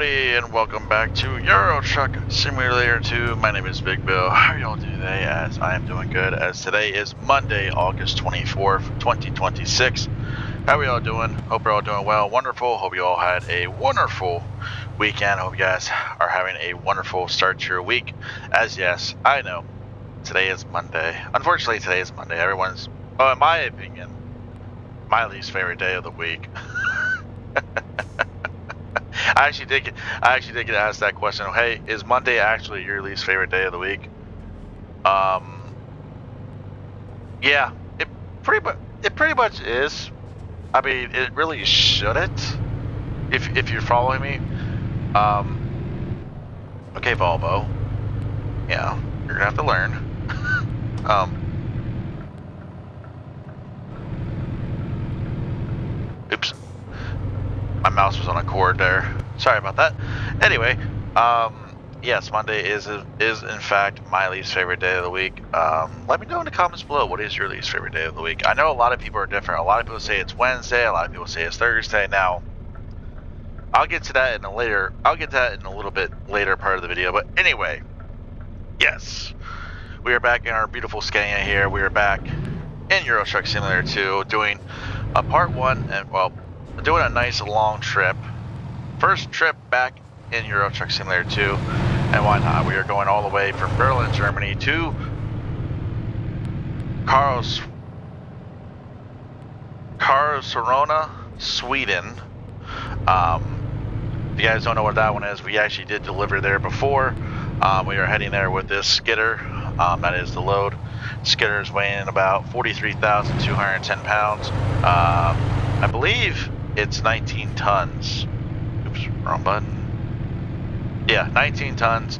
everybody, and welcome back to Euro Truck Simulator 2. My name is Big Bill. How are y'all doing today? As I am doing good, as today is Monday, August 24th, 2026. How are y'all doing? Hope you're all doing well. Wonderful. Hope you all had a wonderful weekend. Hope you guys are having a wonderful start to your week. As yes, I know, today is Monday. Unfortunately, today is Monday. Everyone's, in my opinion, my least favorite day of the week. I actually did get asked that question. Hey, is Monday actually your least favorite day of the week? Yeah, it pretty much is. I mean, it really shouldn't. If you're following me. Okay, Volvo. Yeah, you're gonna have to learn. Oops. My mouse was on a cord there. Sorry about that. Anyway, yes, Monday is in fact my least favorite day of the week. Let me know in the comments below, what is your least favorite day of the week? I know a lot of people are different. A lot of people say it's Wednesday. A lot of people say it's Thursday. Now, I'll get to that in a little bit later part of the video. But anyway, yes, we are back in our beautiful Scania here. We are back in Euro Truck Simulator 2, doing a part 1, and well, doing a nice long trip. First trip back in Euro Truck Simulator 2, and why not? We are going all the way from Berlin, Germany to Karlskrona, Sweden. If you guys don't know what that one is, we actually did deliver there before. We are heading there with this Skidder. That is the load. Skidder is weighing about 43,210 pounds. I believe it's 19 tons. Oops, wrong button. Yeah, 19 tons.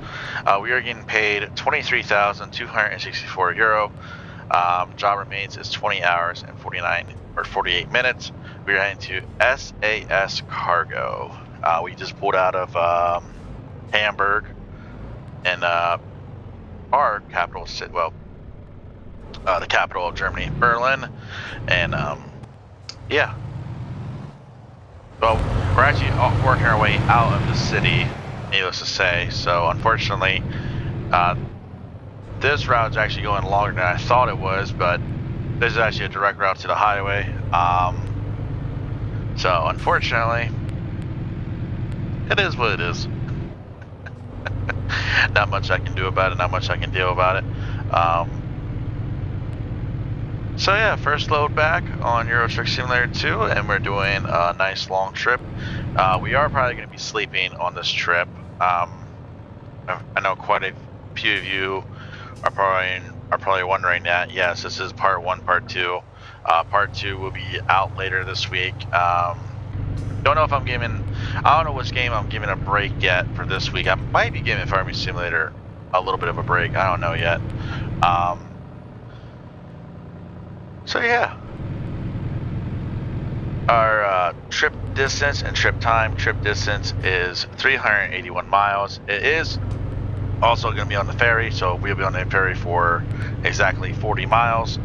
We are getting paid 23,264 euro. Job remains is 20 hours and 48 minutes. We are heading to SAS Cargo. We just pulled out of Hamburg, and our capital city, well, the capital of Germany, Berlin, and yeah. Well, we're actually working our way out of the city, needless to say. So unfortunately, this route is actually going longer than I thought it was, but this is actually a direct route to the highway. So unfortunately, it is what it is. Not much I can do about it, not much I can deal about it. So yeah, first load back on Euro Truck Simulator 2, and we're doing a nice long trip. We are probably going to be sleeping on this trip. I know quite a few of you are probably wondering that. Yes, this is part 1, part 2. Part 2 will be out later this week. Don't know if I don't know which game I'm giving a break yet for this week. I might be giving Farming Simulator a little bit of a break. I don't know yet. So yeah, our trip distance and trip time. Trip distance is 381 miles. It is also going to be on the ferry, so we'll be on the ferry for exactly 40 miles.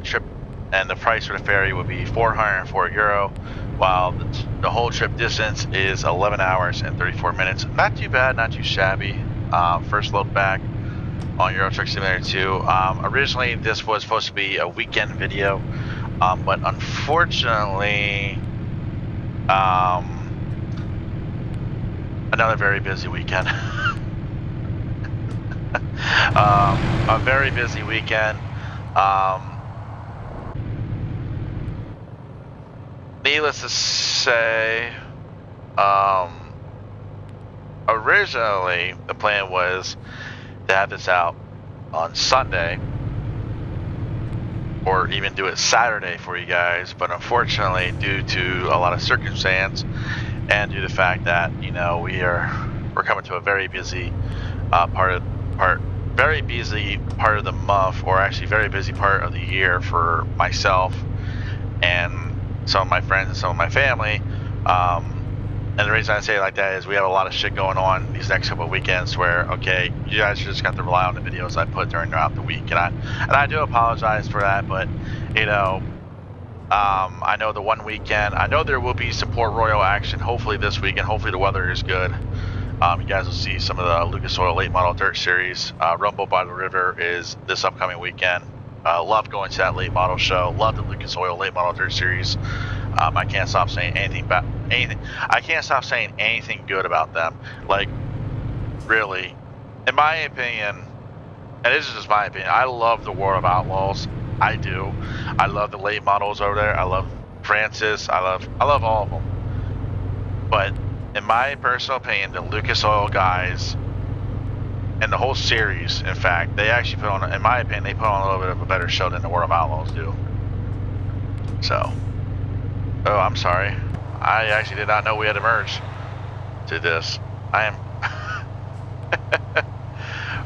Trip and the price for the ferry will be 404 euro, while the whole trip distance is 11 hours and 34 minutes. Not too bad, not too shabby. First load back on Euro Truck Simulator 2. Originally, this was supposed to be a weekend video, but unfortunately, another very busy weekend. A very busy weekend. Needless to say, originally the plan was to have this out on Sunday, or even do it Saturday for you guys, but unfortunately, due to a lot of circumstance and due to the fact that, you know, we're coming to a very busy part of the month, or actually very busy part of the year for myself and some of my friends and some of my family. And the reason I say it like that is we have a lot of shit going on these next couple of weekends where, okay, you guys just have to rely on the videos I put throughout the week. And I do apologize for that, but, you know, I know the one weekend, I know there will be some Port Royal action, hopefully this weekend. Hopefully the weather is good. You guys will see some of the Lucas Oil Late Model Dirt Series. Rumble by the River is this upcoming weekend. Love going to that late model show. Love the Lucas Oil Late Model Dirt Series. I can't stop saying anything I can't stop saying anything good about them. Like, really, in my opinion, and this is just my opinion, I love the World of Outlaws. I do. I love the late models over there. I love Francis. I love all of them. But in my personal opinion, the Lucas Oil guys and the whole series, in fact, they actually put on, in my opinion, they put on a little bit of a better show than the World of Outlaws do. So, oh, I'm sorry. I actually did not know we had to merge to this. I am,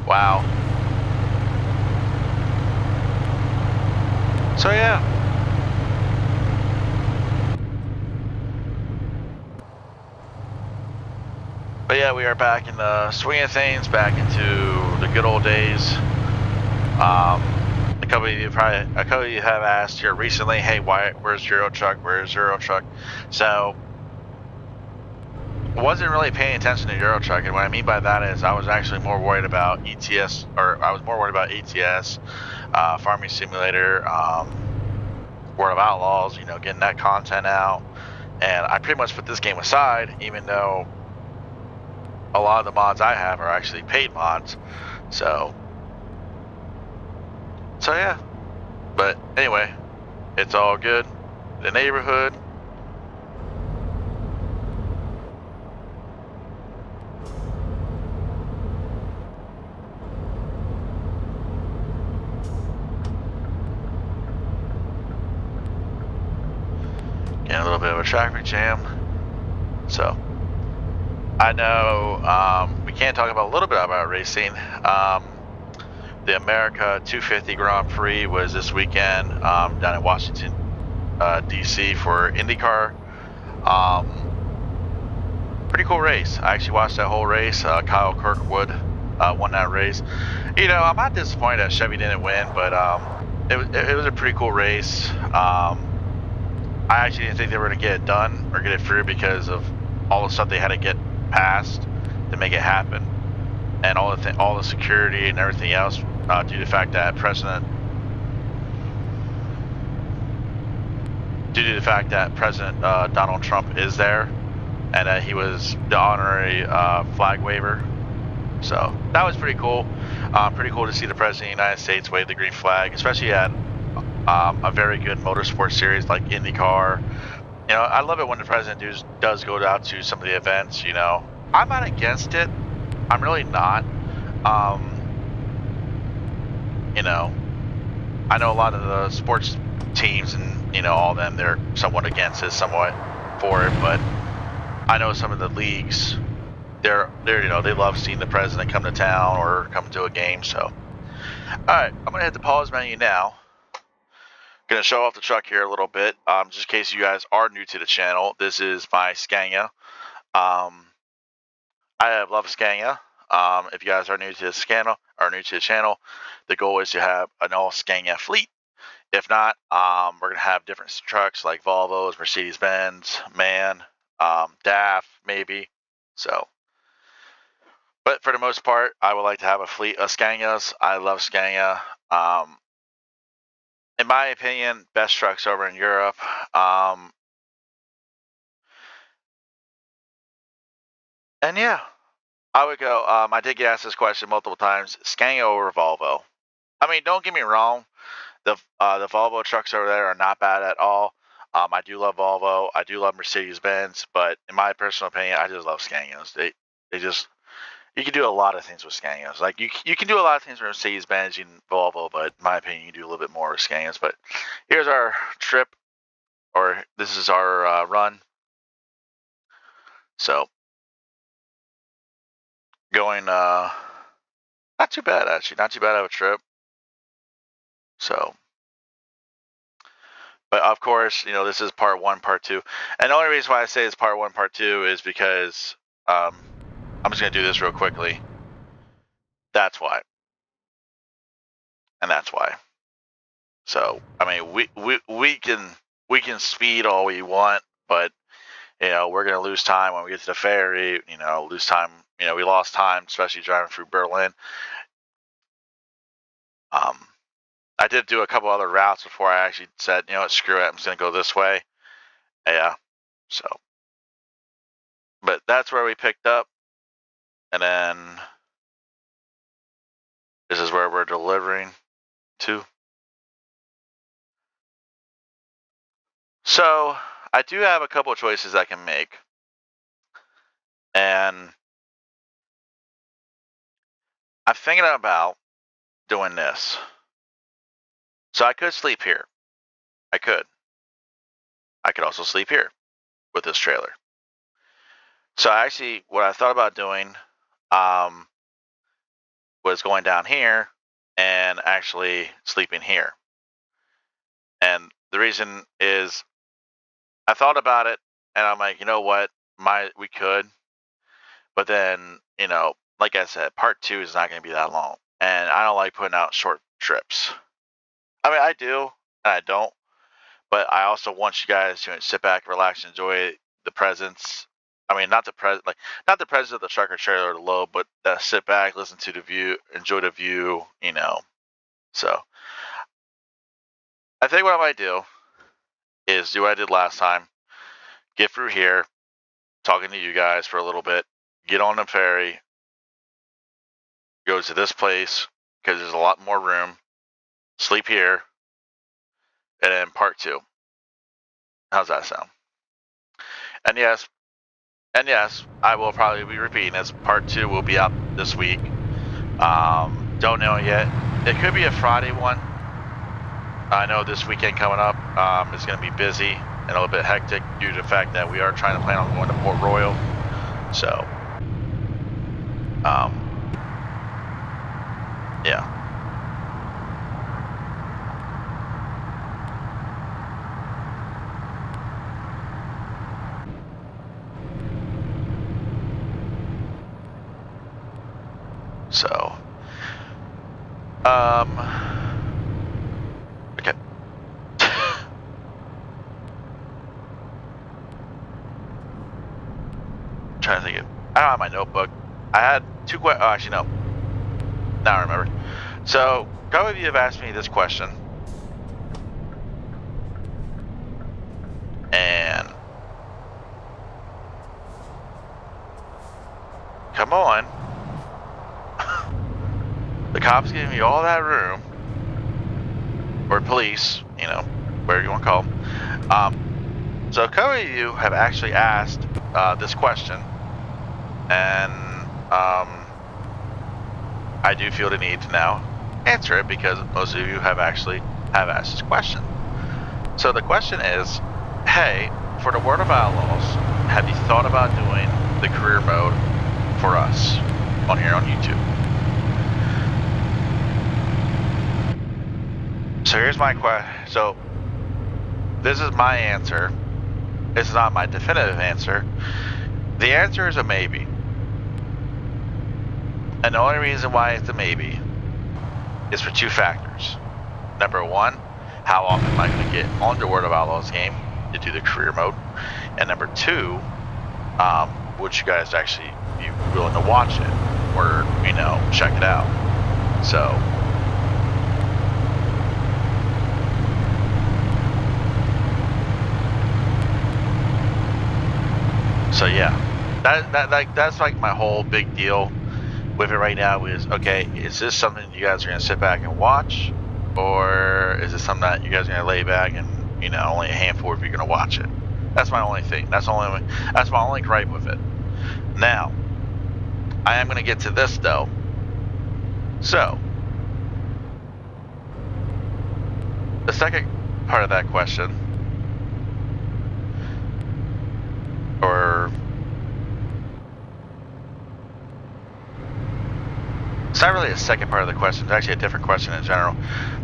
wow. So yeah. But yeah, we are back in the swing of things, back into the good old days. A couple of you have asked here recently, hey, where's Euro Truck? Where's Euro Truck? So I wasn't really paying attention to Euro Truck, and what I mean by that is I was actually more worried about ETS, or I was more worried about ATS, Farming Simulator, World of Outlaws, you know, getting that content out. And I pretty much put this game aside, even though a lot of the mods I have are actually paid mods. So yeah. But anyway, it's all good. The neighborhood. Getting a little bit of a traffic jam. So I know we can talk about a little bit about racing. The America 250 Grand Prix was this weekend down in Washington, D.C. for IndyCar. Pretty cool race. I actually watched that whole race. Kyle Kirkwood won that race. You know, I'm not disappointed that Chevy didn't win, but it was a pretty cool race. I actually didn't think they were going to get it done or get it through because of all the stuff they had to get past to make it happen, and all the security and everything else, due to the fact that President Donald Trump is there, and that he was the honorary flag waver. So that was pretty cool. Pretty cool to see the President of the United States wave the green flag, especially at a very good motorsport series like IndyCar. You know, I love it when the President does go out to some of the events. You know, I'm not against it. I'm really not. You know, I know a lot of the sports teams and, you know, all of them, they're somewhat against it, somewhat for it, but I know some of the leagues, they're you know, they love seeing the President come to town or come to a game. So all right, I'm gonna hit the pause menu now. Gonna show off the truck here a little bit, just in case you guys are new to the channel. This is my Scania. I love Scania. If you guys are new to the channel, the goal is to have an all Scania fleet. If not, we're gonna have different trucks like Volvos, Mercedes-Benz, MAN, DAF, maybe. So, but for the most part, I would like to have a fleet of Scanias. I love Scania. In my opinion, best trucks over in Europe. And yeah, I would go. I did get asked this question multiple times: Scania or Volvo? I mean, don't get me wrong. The Volvo trucks over there are not bad at all. I do love Volvo. I do love Mercedes-Benz, but in my personal opinion, I just love Scanias. They just, you can do a lot of things with Scanias. Like you can do a lot of things with Mercedes-Benz and Volvo, but in my opinion, you can do a little bit more with Scanias. But here's our trip, or this is our run. So going not too bad actually, not too bad of a trip. So, but of course, you know, this is part 1, part 2. And the only reason why I say it's part 1, part 2 is because I'm just going to do this real quickly. That's why. And that's why. So, I mean, we can we can speed all we want, but we're going to lose time when we get to the ferry. Lose time. We lost time, especially driving through Berlin. I did do a couple other routes before I actually said, what, screw it, I'm just going to go this way. Yeah. So, but that's where we picked up. And then this is where we're delivering to. So I do have a couple of choices I can make. And I'm thinking about doing this. So I could sleep here. I could also sleep here with this trailer. So actually, what I thought about doing was going down here and actually sleeping here. And the reason is I thought about it and I'm like, you know what, we could. But then, like I said, part 2 is not going to be that long. And I don't like putting out short trips. I mean, I do and I don't. But I also want you guys to sit back, relax, enjoy the presence. I mean, not the presence of the truck or trailer or the load, but sit back, listen to the view, enjoy the view, So I think what I might do is do what I did last time. Get through here, talking to you guys for a little bit, get on the ferry, go to this place because there's a lot more room, sleep here, and then part 2. How's that sound? And yes, I will probably be repeating this. Part 2 will be out this week. Don't know yet. It could be a Friday one. I know this weekend coming up is going to be busy and a little bit hectic due to the fact that we are trying to plan on going to Port Royal. So, yeah. So, okay. Trying to think of, I don't have my notebook. I had 2 questions. Oh, actually, no. Now I remember. So, a couple of you have asked me this question. And come on. The cops giving me all that room, or police, whatever you want to call them. So a couple of you have actually asked this question, and I do feel the need to now answer it because most of you have asked this question. So the question is, hey, for the World of Outlaws, have you thought about doing the career mode for us on here on YouTube? So here's my question. So this is my answer. It's not my definitive answer. The answer is a maybe. And the only reason why it's a maybe is for 2 factors. Number 1, how often am I going to get on the World of Outlaws game to do the career mode? And number 2, would you guys actually be willing to watch it or, check it out? So yeah, that's like my whole big deal with it right now is, okay, is this something you guys are going to sit back and watch, or is it something that you guys are going to lay back and, only a handful of you are going to watch it? That's my only thing. That's my only gripe with it. Now, I am going to get to this though. So, the second part of that question, or it's not really a second part of the question, it's actually a different question in general.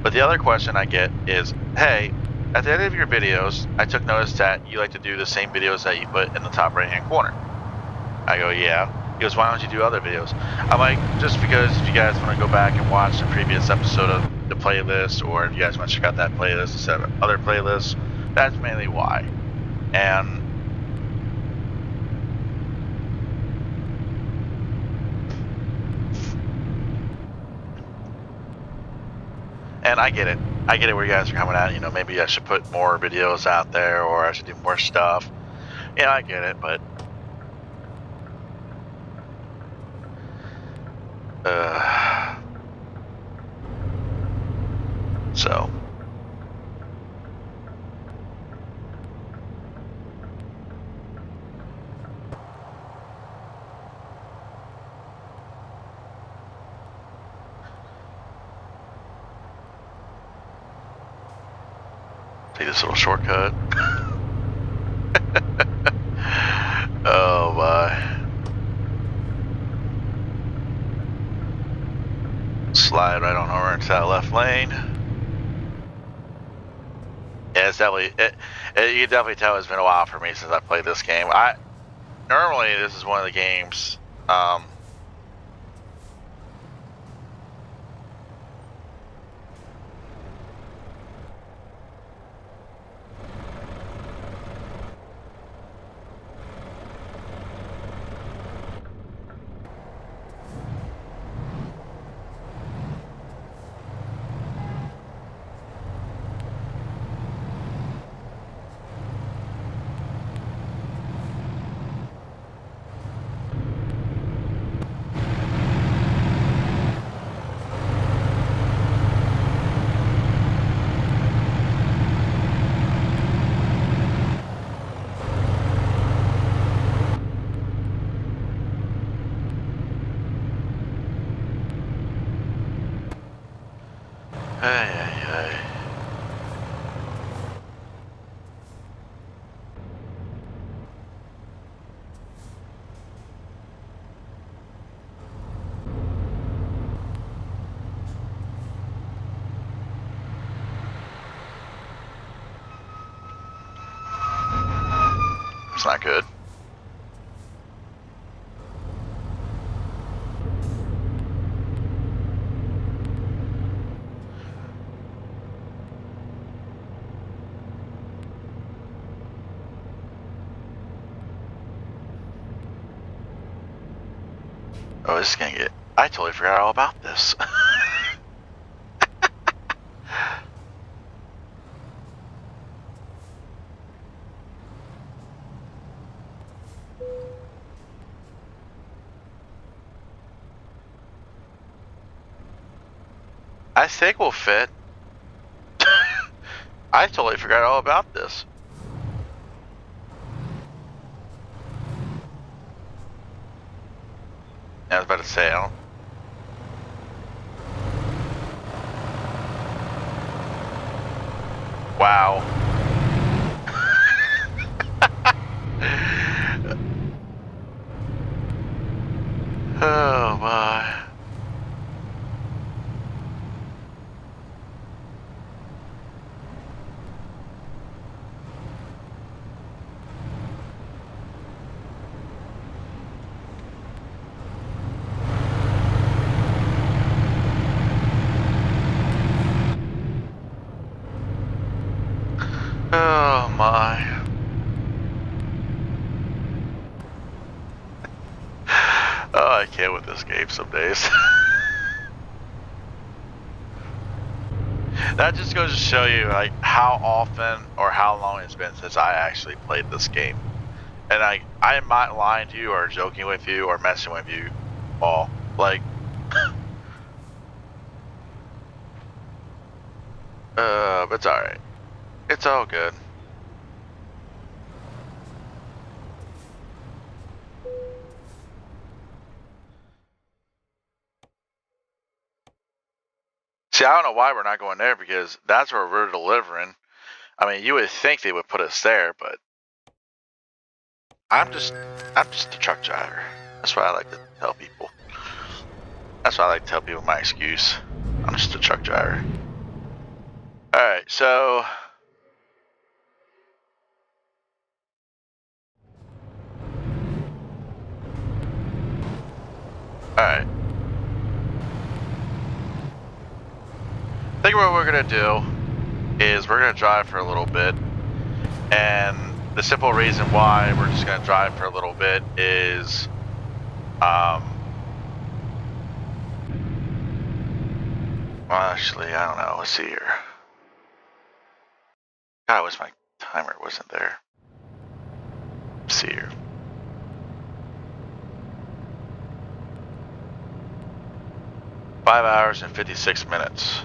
But the other question I get is, hey, at the end of your videos, I took notice that you like to do the same videos that you put in the top right hand corner. I go, yeah. He goes, why don't you do other videos? I'm like, just because if you guys want to go back and watch the previous episode of the playlist, or if you guys want to check out that playlist instead of other playlists, That's mainly why. And I get it. I get it where you guys are coming at. You know, maybe I should put more videos out there, or I should do more stuff. Yeah, I get it, but so. Take this little shortcut. Oh my. Slide right on over into that left lane. Yeah, it's definitely, you can definitely tell it's been a while for me since I played this game. Normally this is one of the games, hey. It's not good. Oh, this is gonna get, I totally forgot all about this. I think we'll fit. I totally forgot all about this. I was about to say, I don't. Wow. Oh my. Oh my. Oh, I can't with this game some days. That just goes to show you like how often or how long it's been since I actually played this game. And I am not lying to you or joking with you or messing with you all. Like but it's alright. It's all good. See, I don't know why we're not going there because that's where we're delivering. I mean, you would think they would put us there, but I'm just a truck driver. That's what I like to tell people. That's what I like to tell people my excuse. I'm just a truck driver. Alright, so alright. I think what we're gonna do is we're gonna drive for a little bit And the simple reason why we're just going to drive for a little bit is, well, actually, I don't know. Let's see here. God, I wish my timer wasn't there. Let's see here. Five hours and 56 minutes.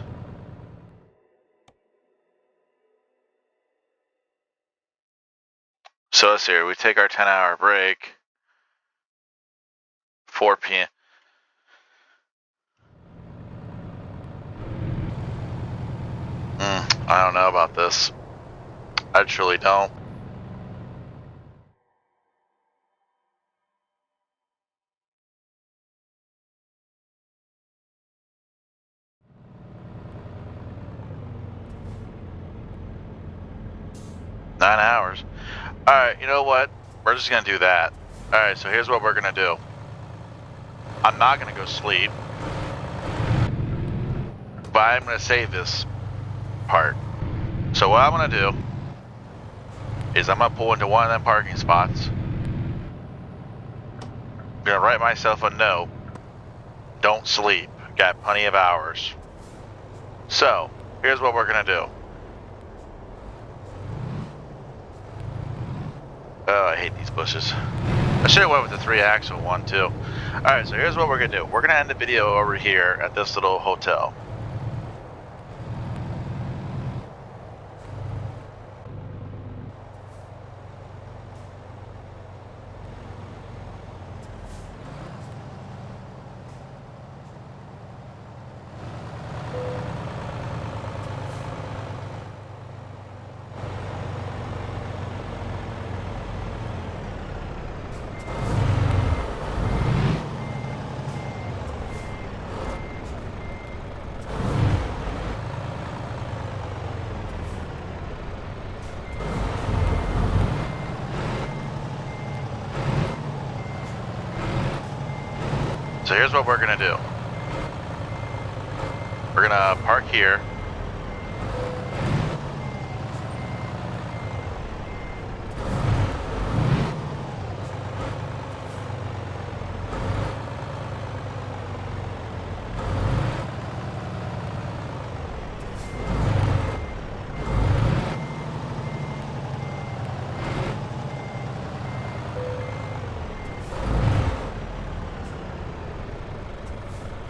So let's see here. We take our 10-hour break. 4 p.m. I don't know about this. I truly don't. Nine hours. Alright, you know what? We're just going to do that. Alright, so here's what we're going to do. I'm not going to go sleep. But I'm going to save this part. So what I'm going to do is I'm going to pull into one of them parking spots. I'm going to write myself a note. Don't sleep. Got plenty of hours. So, here's what we're going to do. Oh, I hate these bushes. I should have went with the 3-axle one too. Alright, so here's what we're going to do. We're going to end the video over here at this little hotel. So here's what we're going to do. We're going to park here.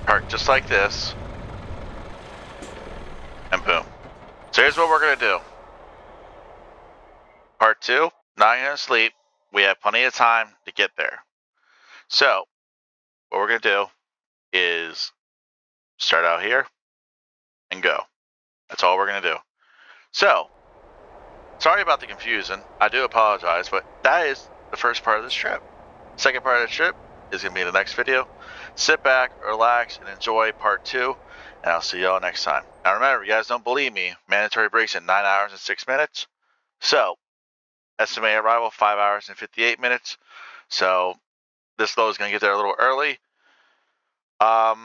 Park just like this. And boom. So here's what we're going to do. Part 2, not going to sleep. We have plenty of time to get there. So, what we're going to do is start out here and go. That's all we're going to do. So, sorry about the confusion. I do apologize, but that is the first part of this trip. Second part of the trip is going to be in the next video. Sit back, relax, and enjoy part 2, and I'll see y'all next time. Now remember, you guys don't believe me, mandatory breaks in 9 hours and 6 minutes. So, estimated arrival 5 hours and 58 minutes. So, this load is going to get there a little early. Now,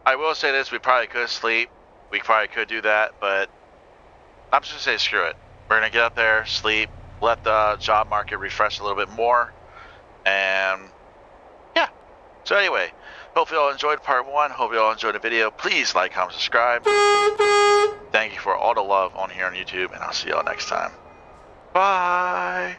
I will say this, we probably could sleep. We probably could do that, but I'm just going to say screw it. We're going to get out there, sleep, let the job market refresh a little bit more, and yeah. So anyway, hope you all enjoyed part 1. Hope you all enjoyed the video. Please like, comment, subscribe. Thank you for all the love on here on YouTube, and I'll see y'all next time. Bye.